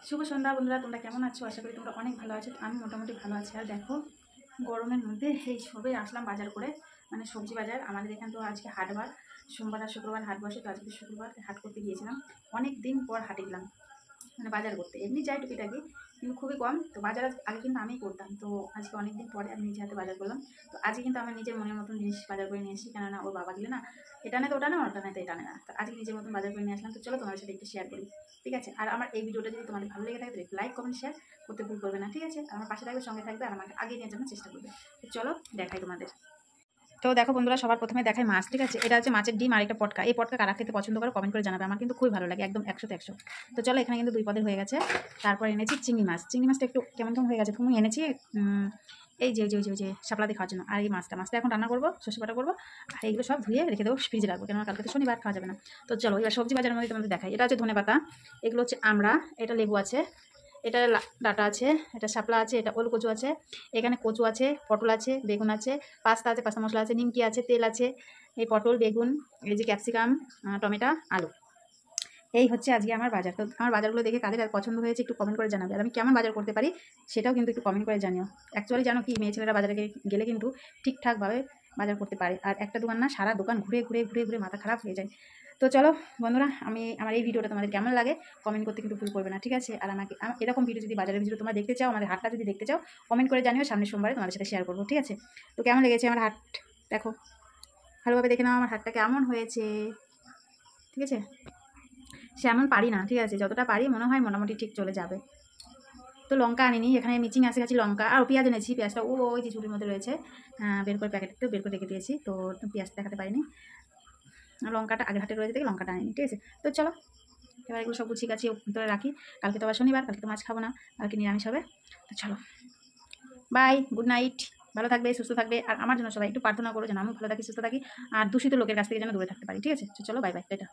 শুভ সন্ধ্যা বন্ধুরা, তোমরা কেমন আছো? আশা করি তোমরা অনেক ভালো আছো। আমি মোটামুটি ভালো আছি। আর দেখো, গরমের মধ্যে এই সবে আসলাম বাজার করে, মানে সবজি বাজার। আমাদের এখানে তো আজকে হাটবার, সোমবার আর শুক্রবার হাট বসে, তো আজকে শুক্রবার হাট করতে গিয়েছিলাম। অনেক দিন পর হাটে গেলাম, মানে বাজার করতে। এমনি যাই টুকিটাকি, কিন্তু খুবই কম। তো বাজার আগে কিন্তু আমিই করতাম, তো আজকে অনেক দিন পরে আমি নিজে হাতে বাজার করলাম। তো আজকে কিন্তু আমার নিজের মনের মতন জিনিস বাজার করে নিয়ে এসেছি, কেননা ওর বাবা গেলে না এটা নেই তো ওটা নেই, ওটা নেই তো এটা নেই না। তো আজকে নিজের মতন বাজার করে নিয়ে আসলাম। তো চলো তোমাদের সাথে একটু শেয়ার করি, ঠিক আছে? আর আমার এই ভিডিওটা যদি তোমাদের ভালো লেগে থাকে তো লাইক কমেন্ট শেয়ার করতে ভুল করবে না, ঠিক আছে? আর আমার পাশে থাকবে, সঙ্গে থাকবে, আর আমাকে আগে নিয়ে যাওয়ার চেষ্টা করবে। তো চলো দেখাই তোমাদের। তো দেখো বন্ধুরা, সবার প্রথমে দেখায় মাছ, ঠিক আছে? এটা হচ্ছে মাছের ডিম আর একটা পটকা। এই পটকা কারা খেতে পছন্দ করো কমেন্ট করে জানাবে, আমার কিন্তু খুবই ভালো লাগে, একদম 100তে 100। তো চলো, এখানে কিন্তু 2 পদের হয়ে গেছে। তারপর এনেছি চিংড়ি মাছ। চিংড়ি মাছটা একটু কেমন কেমন হয়ে গেছে, তুমি এনেছি এই যে শাপলা দিয়ে খাওয়ার জন্য। আর এই মাছটা এখন রান্না করবো, সর্ষে বাটা করবো। আর এইগুলো সব ধুয়ে রেখে দেবো, ফ্রিজে রাখবো, কেন কালকে তো শনিবার, খাওয়া যাবে না। তো চলো এবার সবজি বাজারের মধ্যে তোমাদের দেখাই। এটা হচ্ছে ধনেপাতা, এগুলো হচ্ছে আমড়া, এটা লেবু আছে, এটা ডাটা আছে, এটা শাপলা আছে, এটা ওল কচু আছে, এখানে কচু আছে, পটল আছে, বেগুন আছে, পাস্তা আছে, পাস্তা মশলা আছে, নিমকি আছে, তেল আছে, এই পটল, বেগুন, এই যে ক্যাপসিকাম, টমেটো, আলু। এই হচ্ছে আজকে আমার বাজার। তো আমার বাজারগুলো দেখে কাদের আর পছন্দ হয়েছে একটু কমেন্ট করে জানাবে। আর আমি কেমন বাজার করতে পারি সেটাও কিন্তু একটু কমেন্ট করে জানিও। অ্যাকচুয়ালি জানো কি, মেয়ে ছেলেরা বাজারে গেলে কিন্তু ঠিকঠাকভাবে বাজার করতে পারে। আর একটা দোকান না, সারা দোকান ঘুরে ঘুরে ঘুরে ঘুরে মাথা খারাপ হয়ে যায়। তো চলো বন্ধুরা, আমার এই ভিডিওটা তোমাদের কেমন লাগে কমেন্ট করতে কিন্তু ভুল করবে না, ঠিক আছে? আর আমাকে এরকম ভিডিও যদি, বাজারের ভিডিও তোমরা দেখতে চাও, আমাদের হাটটা যদি দেখতে চাও, কমেন্ট করে জানিও। সামনের সোমবারে তোমাদের সাথে শেয়ার করবো, ঠিক আছে? তো কেমন লেগেছে আমার হাট দেখো, ভালোভাবে দেখে নাও আমার হাটটা কেমন হয়েছে, ঠিক আছে? সেমন পারি না, ঠিক আছে? যতটা পারি মনে হয় মোটামুটি ঠিক চলে যাবে। তো লঙ্কা আনিনি, এখানে মিচিং আসে গেছি লঙ্কা, আর পেঁয়াজ এনেছি। পেঁয়াজটা ওই যে ঝুড়ির মধ্যে রয়েছে, বের করে প্যাকেটে বের করে রেখে দিয়েছি। তো পেঁয়াজ দেখাতে পারিনি, লঙ্কাটা আগের হাটে রয়েছে থেকে লঙ্কাটা আনিনি, ঠিক আছে? তো চলো এবার এগুলো সব গুছিয়ে গাছিয়ে ভিতরে রাখি। কালকে তো আবার শনিবার, কালকে তো মাছ খাবো না, কালকে নিরামিষ হবে। তো চলো, বাই, গুড নাইট। ভালো থাকবে, সুস্থ থাকবে, আর আমার জন্য সবাই একটু প্রার্থনা করো যেন আমি ভালো থাকি, সুস্থ থাকি, আর দূষিত লোকের কাছ থেকে যেন দূরে থাকতে পারি, ঠিক আছে? তো চলো, বাই বাই, এটা।